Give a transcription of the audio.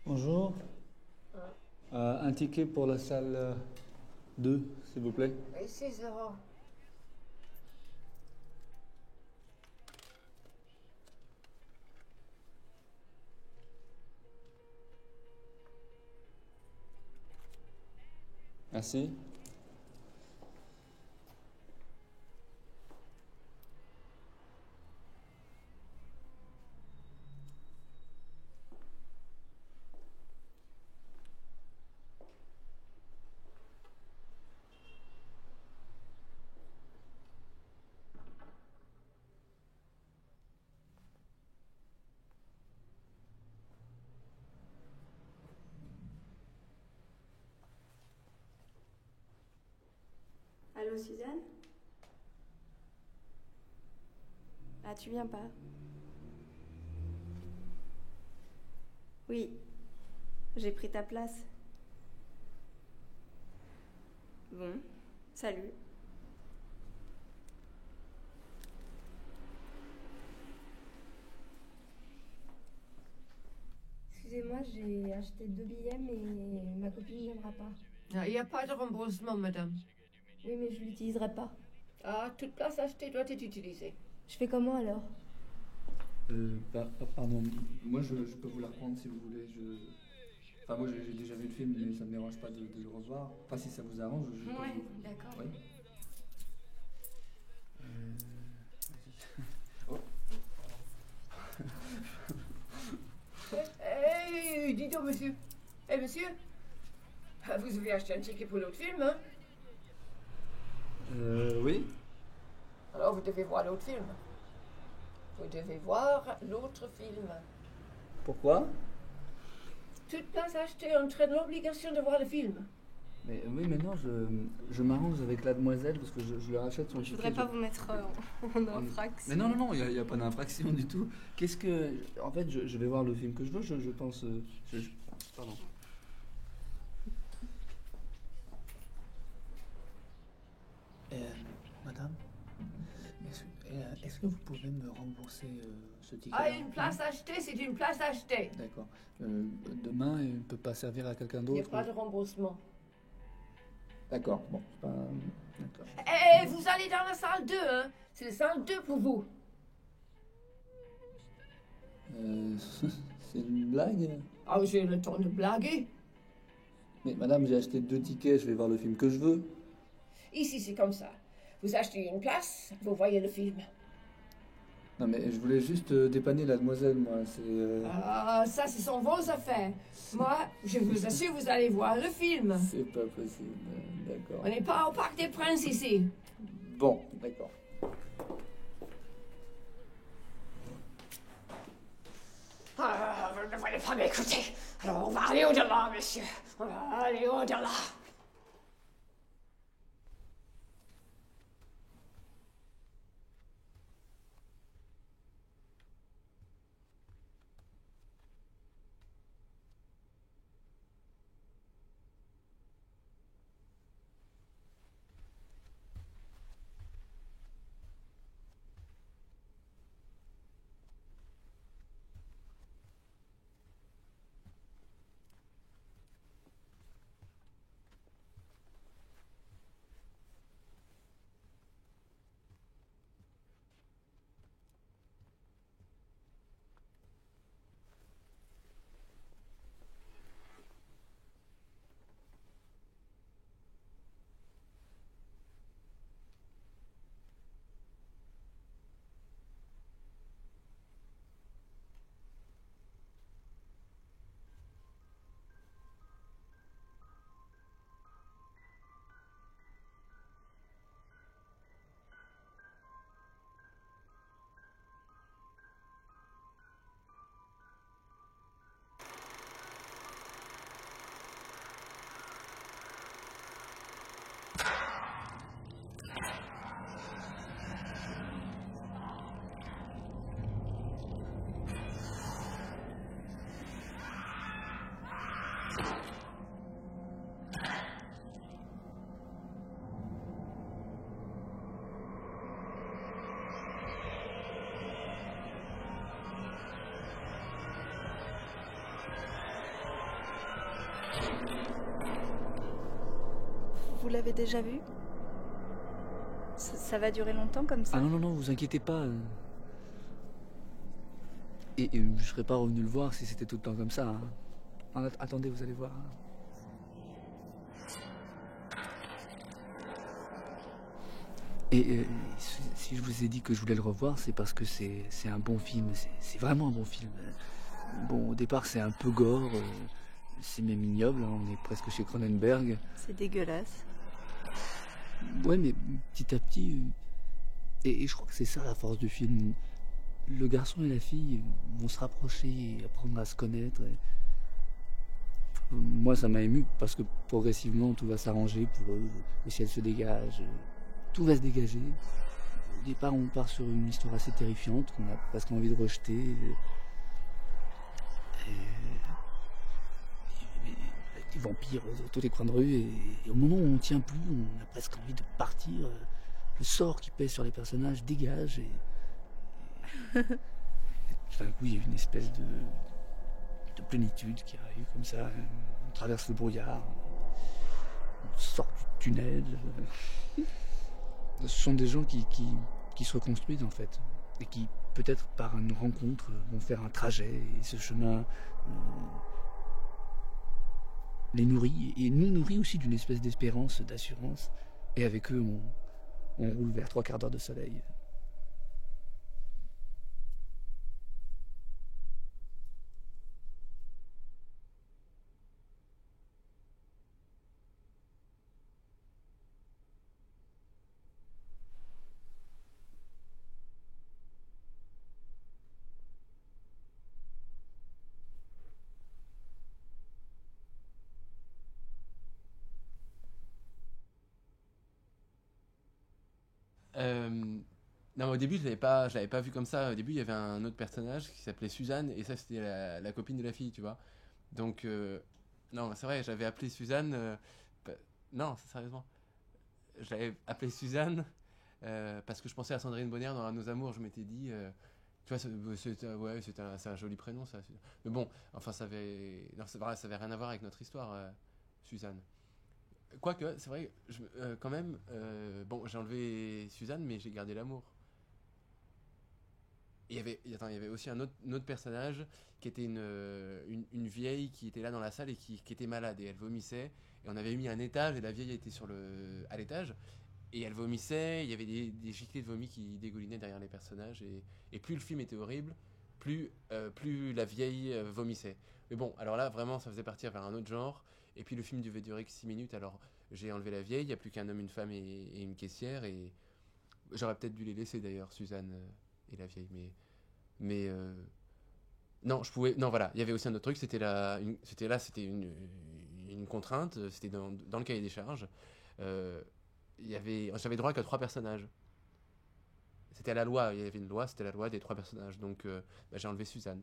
Bonjour. Un ticket pour la salle 2, s'il vous plaît. Oui, 6 euros. Merci. Allô, Suzanne? Ah, tu viens pas? Oui, j'ai pris ta place. Bon, salut. Excusez-moi, j'ai acheté 2 billets, mais ma copine ne viendra pas. Il n'y a pas de remboursement, madame. Oui, mais je l'utiliserai pas. Ah, toute place achetée doit être utilisée. Je fais comment alors? Pardon, moi je peux vous la reprendre si vous voulez. Enfin, moi j'ai déjà vu le film, mais ça me dérange pas de le revoir. Enfin, si ça vous arrange, je peux Ouais, vous... d'accord. Oui. Vas-y. Oh. Dis donc, monsieur. Monsieur, vous avez acheté un ticket pour l'autre film, hein? Oui. Alors, vous devez voir l'autre film. Vous devez voir l'autre film. Pourquoi? Toute place achetée entraîne l'obligation de voir le film. Mais oui, mais non, je m'arrange avec la demoiselle parce que je leur achète son Je ticket. voudrais pas vous mettre en infraction. Mais non, non, non, il y a pas d'infraction du tout. Qu'est-ce que... En fait, je vais voir le film que je veux, je pense... Pardon. Madame, est-ce que vous pouvez me rembourser ce ticket? Ah, une place achetée, c'est une place achetée. D'accord. Demain, il ne peut pas servir à quelqu'un Il n'y a d'autre? pas de remboursement. D'accord, bon, c'est pas... D'accord. Vous allez dans la salle 2, hein? C'est la salle 2 pour vous. C'est une blague? Ah, j'ai le temps de blaguer. Mais madame, j'ai acheté 2 tickets, je vais voir le film que je veux. Ici, c'est comme ça. Vous achetez une place, vous voyez le film. Non, mais je voulais juste dépanner la demoiselle, moi, Ah, ça, ce sont vos affaires. Moi, je vous assure, vous allez voir le film. C'est pas possible, d'accord. On n'est pas au Parc des Princes ici. Bon, d'accord. Ah, vous ne voulez pas m'écouter. Alors, on va aller au-delà, monsieur. On va aller au-delà. Vous l'avez déjà vu? Ça va durer longtemps comme ça? Ah non, vous inquiétez pas. Et je serais pas revenu le voir si c'était tout le temps comme ça. Hein. Attendez, vous allez voir. Et si je vous ai dit que je voulais le revoir, c'est parce que c'est un bon film. C'est vraiment un bon film. Bon, au départ, c'est un peu gore. C'est même ignoble. Hein, on est presque chez Cronenberg. C'est dégueulasse. Ouais, mais petit à petit... Et je crois que c'est ça la force du film. Le garçon et la fille vont se rapprocher et apprendre à se connaître. Moi, ça m'a ému parce que progressivement, tout va s'arranger pour eux. Le ciel se dégage. Tout va se dégager. Au départ, on part sur une histoire assez terrifiante qu'on a presque envie de rejeter. Avec des vampires dans tous les coins de rue. Et au moment où on tient plus, on a presque envie de partir. Le sort qui pèse sur les personnages dégage. Tout d'un coup, il y a une espèce de plénitude qui arrive comme ça. On traverse le brouillard. On sort du tunnel. Ce sont des gens qui se reconstruisent en fait, et qui peut-être par une rencontre vont faire un trajet, et ce chemin les nourrit, et nous nourrit aussi d'une espèce d'espérance, d'assurance, et avec eux on roule vers 3/4 d'heure de soleil. Non, au début, je l'avais pas vu comme ça. Au début, il y avait un autre personnage qui s'appelait Suzanne, et ça, c'était la copine de la fille, tu vois. Donc, non, c'est vrai, j'avais appelé Suzanne. Non, sérieusement. Je l'avais appelée Suzanne parce que je pensais à Sandrine Bonnaire dans Un de nos amours. Je m'étais dit, tu vois, ouais, c'est un joli prénom, ça. Mais bon, enfin, non, c'est vrai, ça avait rien à voir avec notre histoire, Suzanne. Quoique, c'est vrai, quand même, bon, j'ai enlevé Suzanne, mais j'ai gardé l'amour. Et il y avait aussi un autre personnage qui était une vieille qui était là dans la salle et qui était malade et elle vomissait. Et on avait mis un étage et la vieille était à l'étage. Et elle vomissait, il y avait des giclées de vomi qui dégoulinaient derrière les personnages. Et plus le film était horrible, plus la vieille vomissait. Mais bon, alors là, vraiment, ça faisait partir vers un autre genre. Et puis le film devait durer que 6 minutes, alors j'ai enlevé la vieille, il n'y a plus qu'un homme, une femme et une caissière. Et j'aurais peut-être dû les laisser d'ailleurs, Suzanne et la vieille. Mais non, je pouvais. Non, voilà, il y avait aussi un autre truc, c'était une contrainte, c'était dans le cahier des charges. J'avais droit qu'à 3 personnages. C'était à la loi, il y avait une loi, c'était la loi des 3 personnages. Donc j'ai enlevé Suzanne.